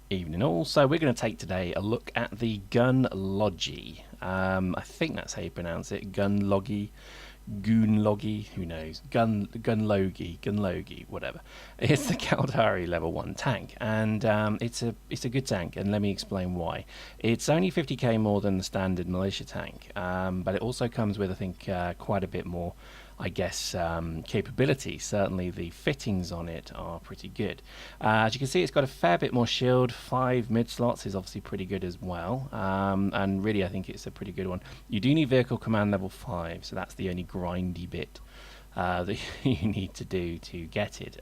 Evening all. So we're going to take today a look at the Gunnlogi. I think that's how you pronounce it. Gunnlogi, who knows? Gunnlogi, whatever. It's the Caldari level 1 tank, and it's a good tank, and let me explain why. It's only 50k more than the standard militia tank, but it also comes with, I think, quite a bit more, I guess, capability. Certainly the fittings on it are pretty good. As you can see, it's got a fair bit more shield. 5 mid slots is obviously pretty good as well, and really I think it's a pretty good one. You do need vehicle command level 5, so that's the only grindy bit that you need to do to get it.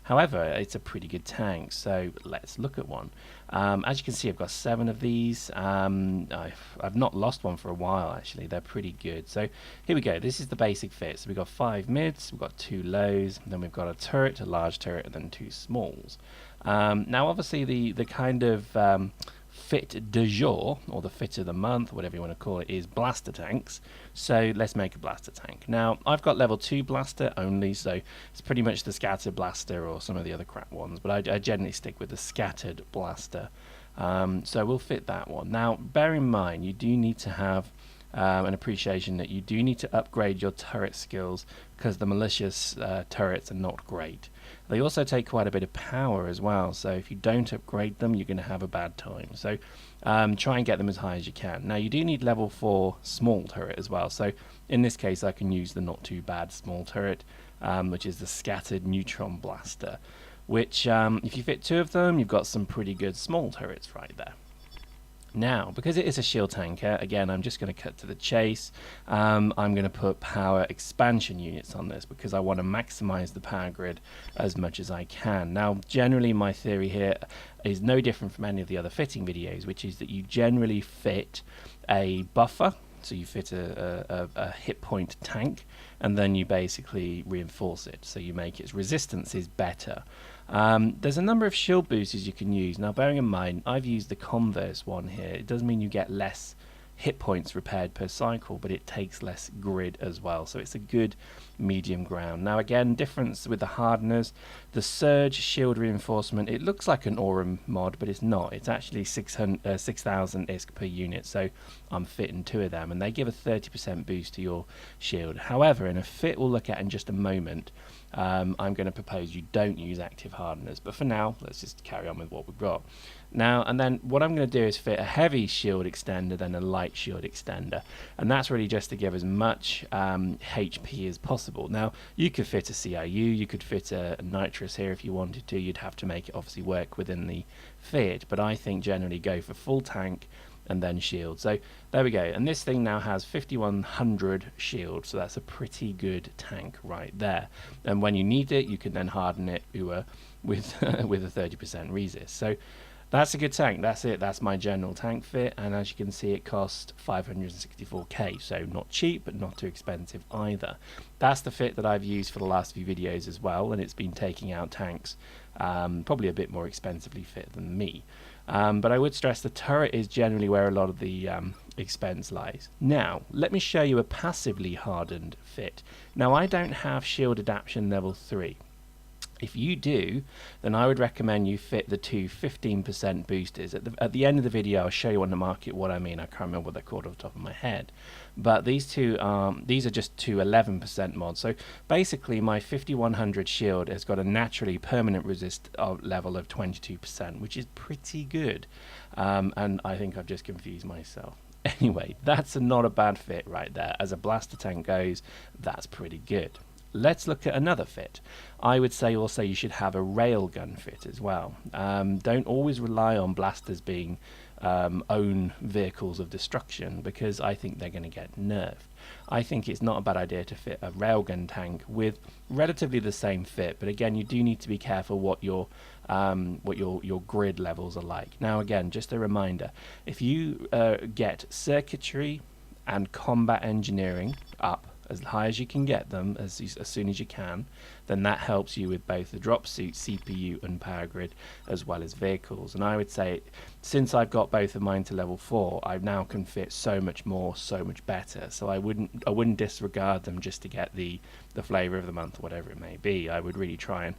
However, it's a pretty good tank, so let's look at one. As you can see, I've got 7 of these. I've not lost one for a while, actually. They're pretty good. So here we go. This is the basic fit. So we've got 5 mids, we've got 2 lows, and then we've got a turret, a large turret, and then 2 smalls. Now, obviously, the kind of fit du jour, or the fit of the month, whatever you want to call it, is blaster tanks. So let's make a blaster tank. Now, I've got level 2 blaster only, so it's pretty much the scattered blaster or some of the other crap ones, but I generally stick with the scattered blaster. So we'll fit that one. Now, bear in mind, you do need to have an appreciation that you do need to upgrade your turret skills, because the malicious turrets are not great. They also take quite a bit of power as well, so if you don't upgrade them, you're going to have a bad time. So try and get them as high as you can. Now, you do need level 4 small turret as well, so in this case I can use the not too bad small turret, which is the scattered neutron blaster, which if you fit 2 of them, you've got some pretty good small turrets right there. Now, because it is a shield tanker, again, I'm just going to cut to the chase. I'm going to put power expansion units on this because I want to maximize the power grid as much as I can. Now, generally, my theory here is no different from any of the other fitting videos, which is that you generally fit a buffer. So you fit a hit point tank, and then you basically reinforce it. So you make its resistances better. There's a number of shield boosters you can use. Now, bearing in mind, I've used the converse one here. It does mean you get less hit points repaired per cycle, but it takes less grid as well. So it's a good medium ground. Now, again, difference with the hardeners. The surge shield reinforcement, it looks like an Aurum mod, but it's not. It's actually 6,000 ISK per unit, so I'm fitting 2 of them, and they give a 30% boost to your shield. However, in a fit we'll look at in just a moment, I'm going to propose you don't use active hardeners, but for now, let's just carry on with what we've got. Now, and then what I'm going to do is fit a heavy shield extender, then a light shield extender, and that's really just to give as much HP as possible. Now, you could fit a CIU, you could fit a nitrous here if you wanted to. You'd have to make it obviously work within the fit, but I think generally go for full tank and then shield. So there we go, and this thing now has 5100 shield, so that's a pretty good tank right there. And when you need it, you can then harden it with with a 30% resist. So that's a good tank. That's it. That's my general tank fit, and as you can see, it cost 564k, so not cheap but not too expensive either. That's the fit that I've used for the last few videos as well, and it's been taking out tanks probably a bit more expensively fit than me. But I would stress the turret is generally where a lot of the expense lies. Now, let me show you a passively hardened fit. Now, I don't have shield adaptation level 3. If you do, then I would recommend you fit the 2 15% boosters. At the end of the video, I'll show you on the market what I mean. I can't remember what they're called off the top of my head. But these are just 2 11% mods. So basically, my 5100 shield has got a naturally permanent resist level of 22%, which is pretty good. And I think I've just confused myself. Anyway, that's not a bad fit right there. As a blaster tank goes, that's pretty good. Let's look at another fit. I would say also you should have a railgun fit as well. Don't always rely on blasters being own vehicles of destruction, because I think they're going to get nerfed. I think it's not a bad idea to fit a railgun tank with relatively the same fit, but again, you do need to be careful what your grid levels are like. Now, again, just a reminder: if you get circuitry and combat engineering up as high as you can get them, as soon as you can, then that helps you with both the drop suit, CPU and power grid, as well as vehicles. And I would say, since I've got both of mine to level 4, I now can fit so much more, so much better. So I wouldn't disregard them just to get the flavor of the month, whatever it may be. I would really try and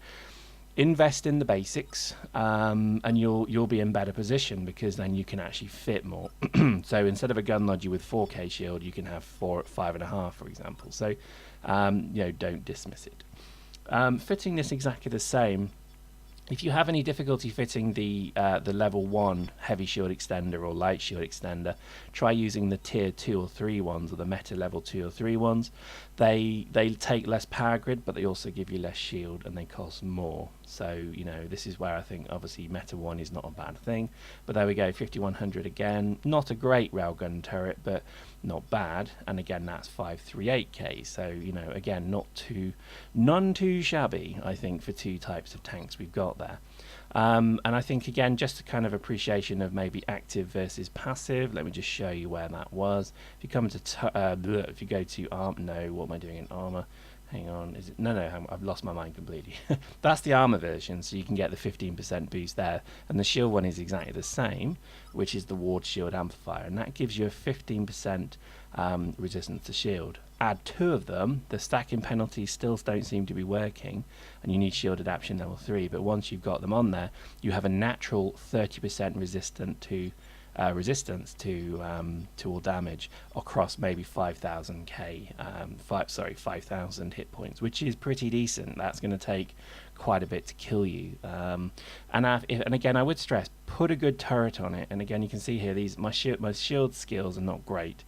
invest in the basics, and you'll be in better position, because then you can actually fit more. So instead of a Gunnlogi with 4k shield, you can have 5.5, for example. So don't dismiss it. Fitting this exactly the same. If you have any difficulty fitting the level 1 heavy shield extender or light shield extender, try using the tier 2 or 3 ones, or the meta level 2 or 3 ones. They take less power grid, but they also give you less shield, and they cost more. So this is where I think obviously meta 1 is not a bad thing. But there we go, 5100 again. Not a great railgun turret, but not bad. And again, that's 538k. So again, none too shabby, I think, for 2 types of tanks we've got there. And I think again, just a kind of appreciation of maybe active versus passive. Let me just show you where that was. If you come to if you go to what am I doing in armor? Hang on, is it? No, I've lost my mind completely. That's the armor version, so you can get the 15% boost there. And the shield one is exactly the same, which is the ward shield amplifier, and that gives you a 15% resistance to shield. Add 2 of them, the stacking penalties still don't seem to be working, and you need shield adaptation level 3. But once you've got them on there, you have a natural 30% resistance to all damage across maybe 5,000 hit points, which is pretty decent. That's going to take quite a bit to kill you. And again, I would stress, put a good turret on it. And again, you can see here, my shield skills are not great,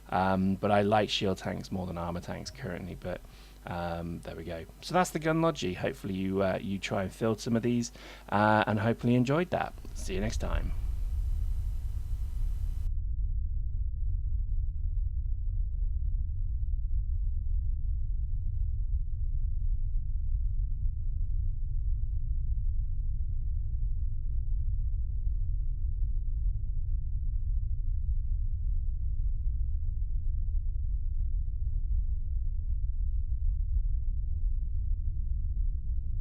but I like shield tanks more than armor tanks currently. But there we go. So that's the Gunnlogi. Hopefully you try and field some of these, and hopefully enjoyed that. See you next time.